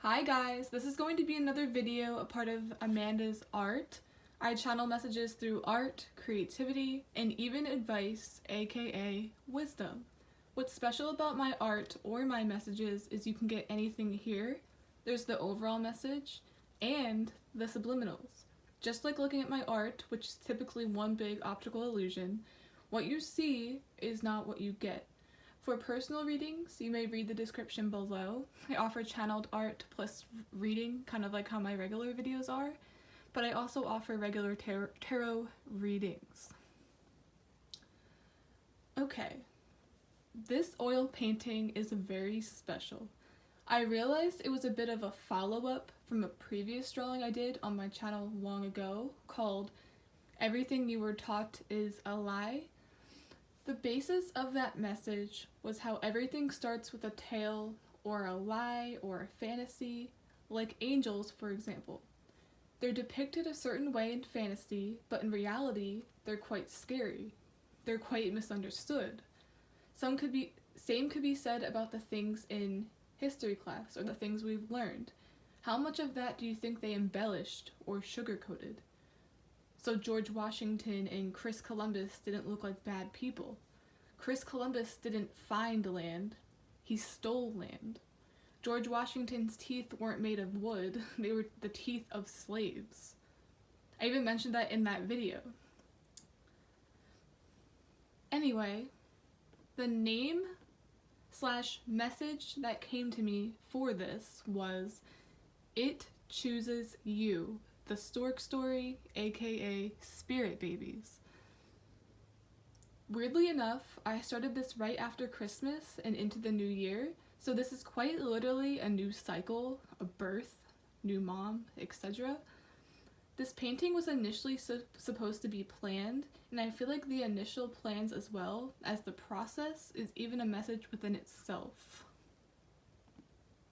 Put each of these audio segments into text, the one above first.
Hi guys, this is going to be another video, a part of Amanda's art. I channel messages through art, creativity, and even advice, aka wisdom. What's special about my art or my messages is you can get anything here. There's the overall message and the subliminals. Just like looking at my art, which is typically one big optical illusion, what you see is not what you get. For personal readings, you may read the description below. I offer channeled art plus reading, kind of like how my regular videos are, but I also offer regular tarot readings. Okay, this oil painting is very special. I realized it was a bit of a follow-up from a previous drawing I did on my channel long ago called Everything You Were Taught is a Lie. The basis of that message was how everything starts with a tale or a lie or a fantasy, like angels, for example. They're depicted a certain way in fantasy, but in reality, they're quite scary. They're quite misunderstood. Same could be said about the things in history class or the things we've learned. How much of that do you think they embellished or sugarcoated? So George Washington and Chris Columbus didn't look like bad people. Chris Columbus didn't find land, he stole land. George Washington's teeth weren't made of wood, they were the teeth of slaves. I even mentioned that in that video. Anyway, the name / message that came to me for this was It Chooses You. The Stork story, aka Spirit Babies. Weirdly enough, I started this right after Christmas and into the new year, so this is quite literally a new cycle, a birth, new mom, etc. This painting was initially supposed to be planned, and I feel like the initial plans as well as the process is even a message within itself.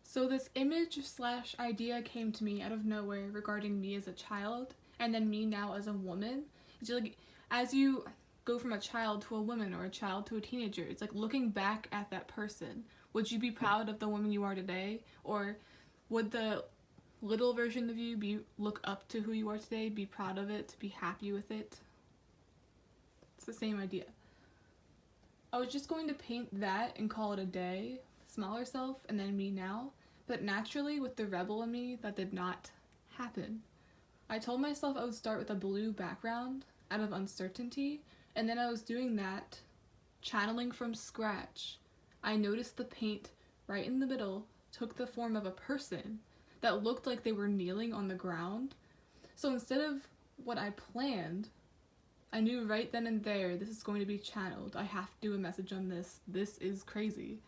So this image / idea came to me out of nowhere regarding me as a child and then me now as a woman. It's like as you go from a child to a woman or a child to a teenager, it's like looking back at that person. Would you be proud of the woman you are today? Or would the little version of you look up to who you are today, be proud of it, be happy with it? It's the same idea. I was just going to paint that and call it a day, smaller self, and then me now. But naturally, with the rebel in me, that did not happen. I told myself I would start with a blue background out of uncertainty, and then I was doing that, channeling from scratch. I noticed the paint right in the middle took the form of a person that looked like they were kneeling on the ground. So instead of what I planned, I knew right then and there, this is going to be channeled. I have to do a message on this. This is crazy.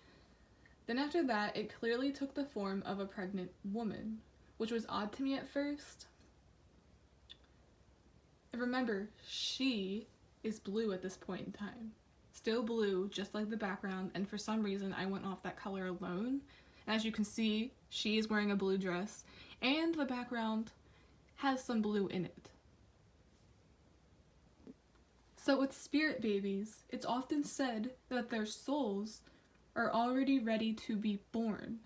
Then after that, it clearly took the form of a pregnant woman, which was odd to me at first. And remember, she is blue at this point in time. Still blue, just like the background, and for some reason I went off that color alone. And as you can see, she is wearing a blue dress, and the background has some blue in it. So with spirit babies, it's often said that their souls are already ready to be born.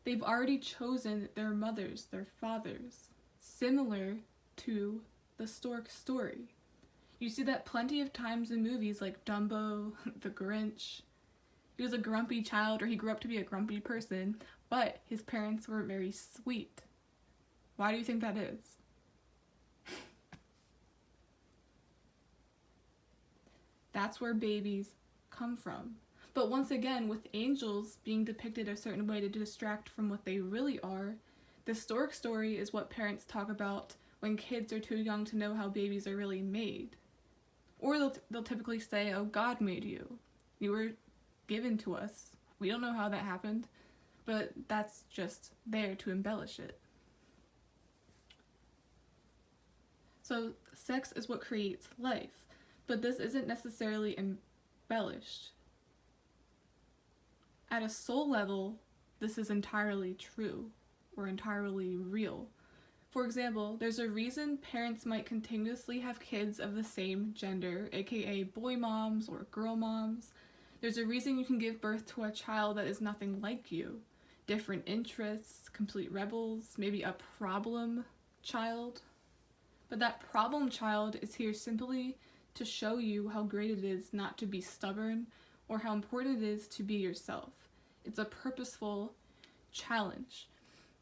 They've already chosen their mothers, their fathers, similar to the Stork story. You see that plenty of times in movies like Dumbo, The Grinch. He was a grumpy child, or he grew up to be a grumpy person, but his parents were very sweet. Why do you think that is? That's where babies come from. But once again, with angels being depicted a certain way to distract from what they really are, the Stork story is what parents talk about when kids are too young to know how babies are really made. Or they'll typically say, oh, God made you. You were given to us. We don't know how that happened, but that's just there to embellish it. So sex is what creates life, but this isn't necessarily embellished. At a soul level, this is entirely true or entirely real. For example, there's a reason parents might continuously have kids of the same gender, aka boy moms or girl moms. There's a reason you can give birth to a child that is nothing like you. different interests, complete rebels, maybe a problem child. But that problem child is here simply to show you how great it is not to be stubborn or how important it is to be yourself. It's a purposeful challenge.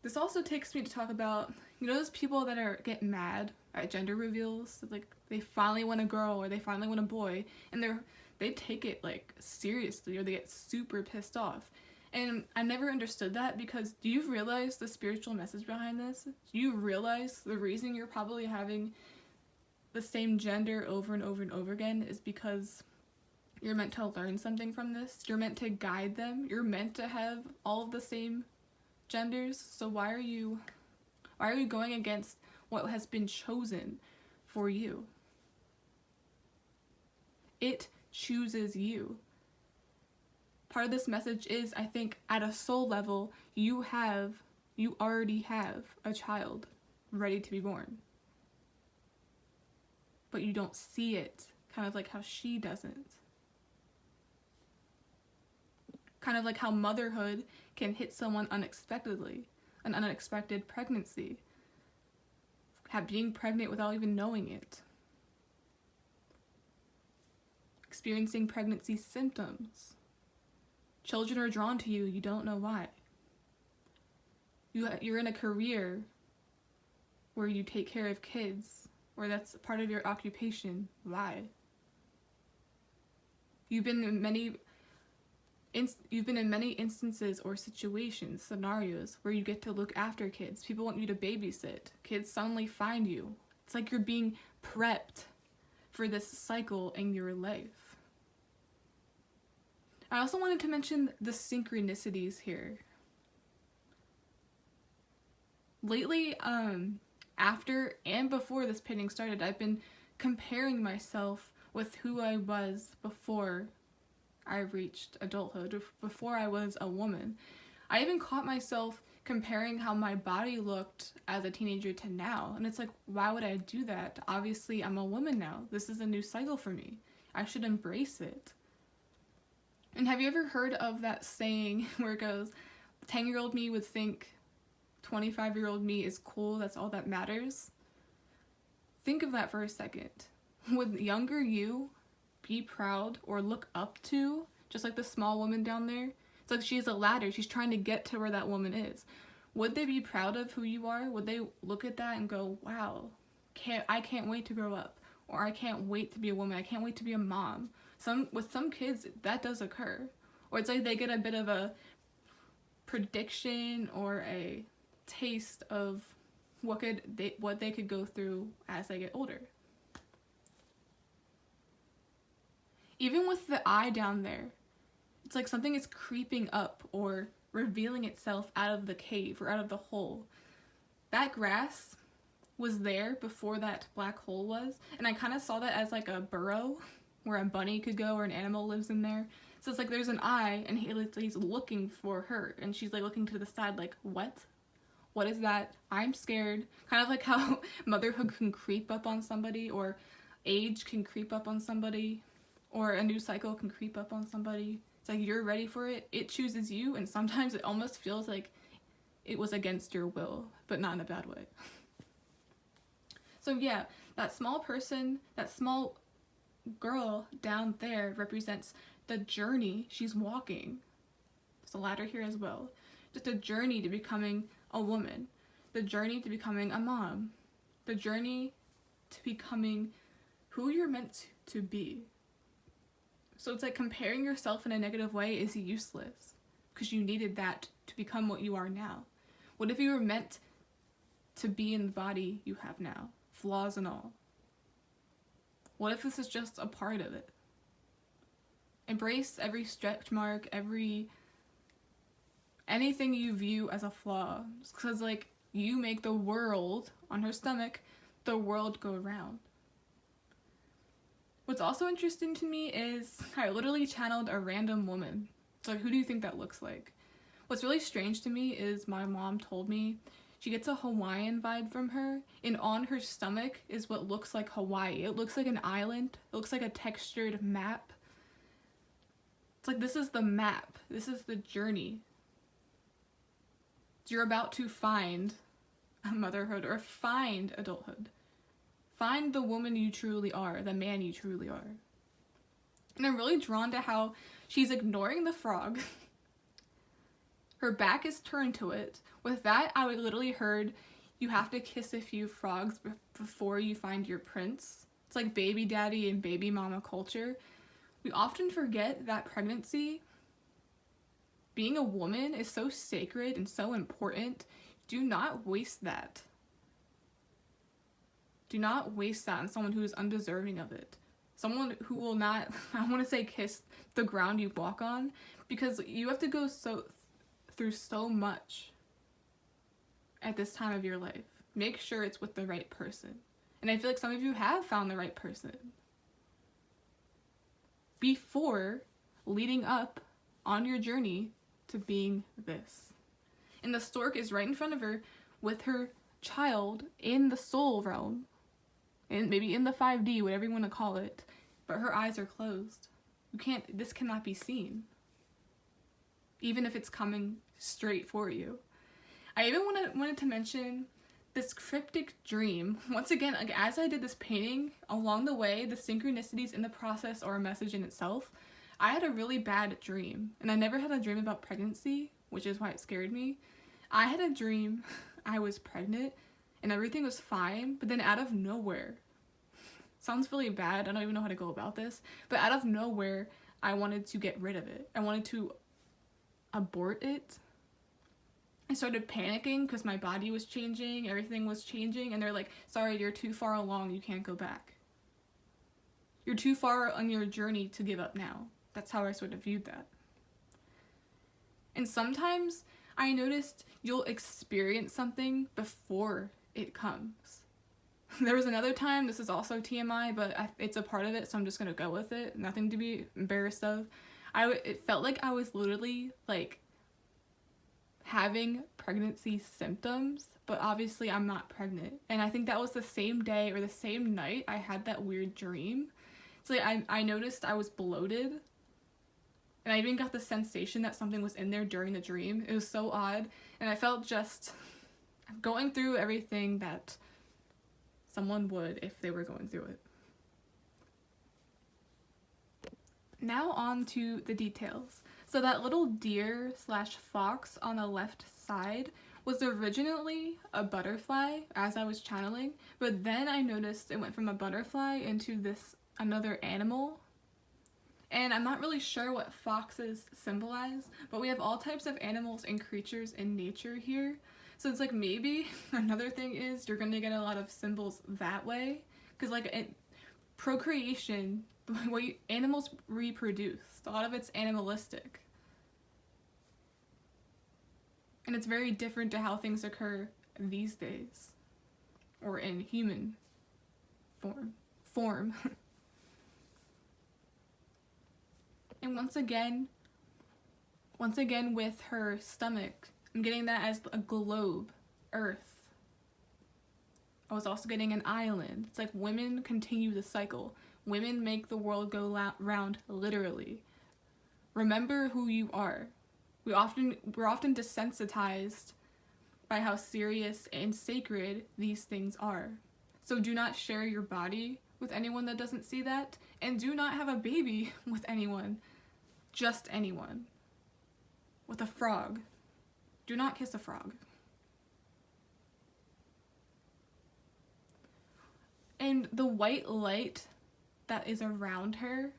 This also takes me to talk about, those people that get mad at gender reveals, like they finally want a girl or they finally want a boy, and they take it like seriously, or they get super pissed off. And I never understood that, because do you realize the spiritual message behind this? Do you realize the reason you're probably having the same gender over and over and over again is because you're meant to learn something from this? You're meant to guide them. You're meant to have all of the same genders. So why are you going against what has been chosen for you? It chooses you. Part of this message is, I think, at a soul level, you already have a child ready to be born. But you don't see it, kind of like how she doesn't. Kind of like how motherhood can hit someone unexpectedly, an unexpected pregnancy, being pregnant without even knowing it, experiencing pregnancy symptoms. Children are drawn to you, you don't know why. You're in a career where you take care of kids, or that's part of your occupation. Why? You've been in many instances or situations, scenarios, where you get to look after kids. People want you to babysit. Kids suddenly find you. It's like you're being prepped for this cycle in your life. I also wanted to mention the synchronicities here. Lately, after and before this painting started, I've been comparing myself with who I was before I reached adulthood, before I was a woman. I even caught myself comparing how my body looked as a teenager to now, and it's like, why would I do that? Obviously, I'm a woman now. This is a new cycle for me. I should embrace it. And have you ever heard of that saying where it goes, 10-year-old me would think 25-year-old me is cool, that's all that matters? Think of that for a second. Would younger you be proud or look up to, just like the small woman down there? It's like she's a ladder, she's trying to get to where that woman is. Would they be proud of who you are? Would they look at that and go, wow, I can't wait to grow up, or I can't wait to be a woman, I can't wait to be a mom? With some kids, that does occur. Or it's like they get a bit of a prediction or a taste of what they could go through as they get older. Even with the eye down there, it's like something is creeping up or revealing itself out of the cave or out of the hole. That grass was there before that black hole was, and I kind of saw that as like a burrow where a bunny could go or an animal lives in there. So it's like there's an eye, and he's looking for her, and she's like looking to the side like, what? What is that? I'm scared. Kind of like how motherhood can creep up on somebody, or age can creep up on somebody, or a new cycle can creep up on somebody. It's like you're ready for it. It chooses you, and sometimes it almost feels like it was against your will, but not in a bad way. So yeah, that small person, that small girl down there represents the journey she's walking. There's a ladder here as well. Just a journey to becoming a woman, the journey to becoming a mom, the journey to becoming who you're meant to be. So it's like comparing yourself in a negative way is useless, because you needed that to become what you are now. What if you were meant to be in the body you have now, flaws and all? What if this is just a part of it? Embrace every stretch mark, anything you view as a flaw. Because like, you make the world, on her stomach, the world go round. What's also interesting to me is I literally channeled a random woman. So who do you think that looks like? What's really strange to me is my mom told me she gets a Hawaiian vibe from her, and on her stomach is what looks like Hawaii. It looks like an island. It looks like a textured map. It's like, this is the map. This is the journey. You're about to find a motherhood or find adulthood. Find the woman you truly are, the man you truly are. And I'm really drawn to how she's ignoring the frog. Her back is turned to it. With that, I literally heard, you have to kiss a few frogs before you find your prince. It's like baby daddy and baby mama culture. We often forget that pregnancy, being a woman, is so sacred and so important. Do not waste that. Do not waste that on someone who is undeserving of it. Someone who will not, I want to say, kiss the ground you walk on, because you have to go through so much at this time of your life. Make sure it's with the right person. And I feel like some of you have found the right person before leading up on your journey to being this. And the stork is right in front of her with her child in the soul realm, and maybe in the 5D, whatever you want to call it, but her eyes are closed. This cannot be seen, even if it's coming straight for you. I even wanted to mention this cryptic dream. Once again, like, as I did this painting, along the way, the synchronicities in the process are a message in itself. I had a really bad dream, and I never had a dream about pregnancy, which is why it scared me. I had a dream I was pregnant, and everything was fine, but then out of nowhere, sounds really bad, I don't even know how to go about this, but out of nowhere, I wanted to get rid of it. I wanted to abort it. I started panicking because my body was changing, everything was changing, and they're like, sorry, you're too far along, you can't go back. You're too far on your journey to give up now. That's how I sort of viewed that. And sometimes I noticed you'll experience something before it comes. There was another time, this is also TMI, but it's a part of it, so I'm just gonna go with it. Nothing to be embarrassed of. It felt like I was literally like having pregnancy symptoms, but obviously I'm not pregnant. And I think that was the same day or the same night I had that weird dream. So like I noticed I was bloated, and I even got the sensation that something was in there during the dream. It was so odd, and I felt just going through everything that someone would if they were going through it. Now on to the details. So that little deer / fox on the left side was originally a butterfly as I was channeling, but then I noticed it went from a butterfly into another animal. And I'm not really sure what foxes symbolize, but we have all types of animals and creatures in nature here. So it's like maybe another thing is you're gonna get a lot of symbols that way, because like procreation, the way animals reproduce, a lot of it's animalistic. And it's very different to how things occur these days, or in human form. And once again with her stomach, I'm getting that as a globe, Earth. I was also getting an island. It's like women continue the cycle. Women make the world go round, literally. Remember who you are. We're often desensitized by how serious and sacred these things are. So do not share your body with anyone that doesn't see that, and do not have a baby with anyone, just anyone. With a frog. Do not kiss a frog. And the white light that is around her,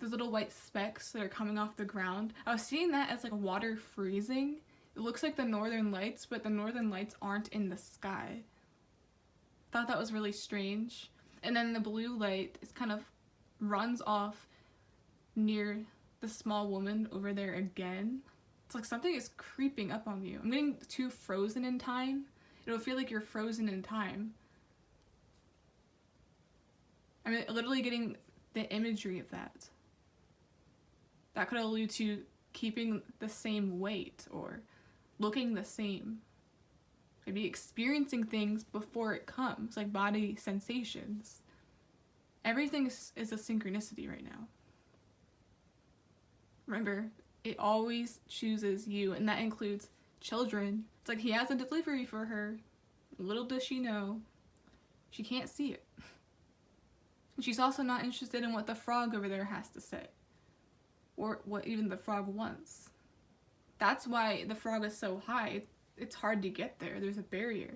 those little white specks that are coming off the ground, I was seeing that as like water freezing. It looks like the northern lights, but the northern lights aren't in the sky. Thought that was really strange. And then the blue light is kind of runs off near the small woman over there again. It's like something is creeping up on you. I'm getting too frozen in time. It'll feel like you're frozen in time. I'm literally getting the imagery of that. That could allude to keeping the same weight or looking the same. Maybe experiencing things before it comes, like body sensations. Everything is a synchronicity right now. Remember, It always chooses you, and that includes children. It's like he has a delivery for her. Little does she know, she can't see it. And she's also not interested in what the frog over there has to say, or what even the frog wants. That's why the frog is so high. It's hard to get there. There's a barrier.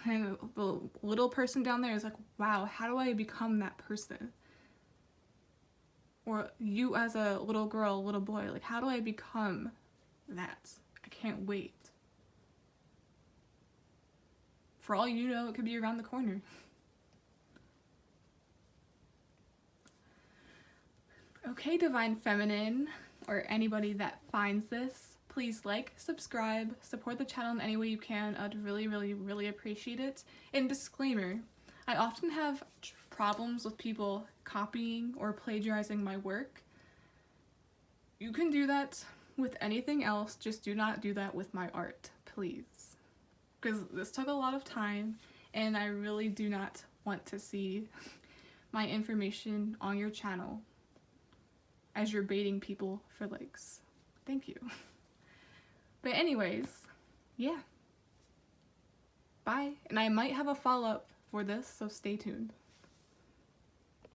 And the little person down there is like, wow, how do I become that person? Or you as a little girl, little boy, like, how do I become that? I can't wait. For all you know, it could be around the corner. Okay, Divine Feminine, or anybody that finds this, please like, subscribe, support the channel in any way you can. I'd really, really, really appreciate it. And disclaimer, I often have problems with people copying or plagiarizing my work. You can do that with anything else, just do not do that with my art, please. Because this took a lot of time, and I really do not want to see my information on your channel as you're baiting people for likes. Thank you. But anyways, yeah. Bye. And I might have a follow-up for this, so stay tuned.